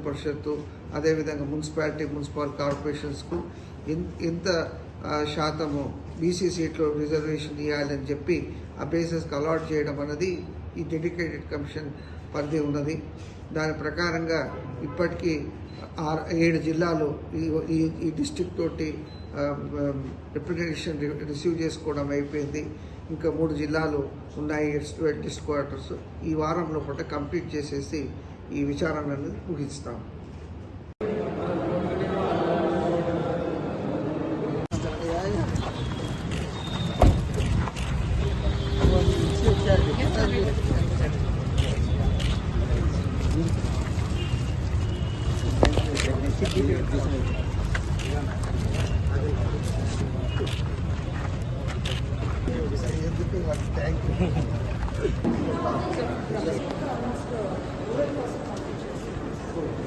పరిషత్తు అదేవిధంగా మున్సిపల్ కార్పొరేషన్స్కు ఇంత శాతము బీసీ సీట్లు రిజర్వేషన్ ఇవ్వాలని చెప్పి ఆ బేసిస్కి అలాట్ చేయడం అనేది ఈ డెడికేటెడ్ కమిషన్ పరిధి ఉన్నది. దాని ప్రకారంగా ఇప్పటికీ 7 జిల్లాలు ఈ డిస్ట్రిక్ట్ తోటి రిప్రజెంటేషన్ రిసీవ్ చేసుకోవడం అయిపోయింది. ఇంకా 3 జిల్లాలు ఉన్నాయి డిస్ట్రిక్ట్ క్వార్టర్స్. ఈ వారంలో కూడా కంప్లీట్ చేసేసి ఈ విచారణను ముగిస్తాం. Thank you.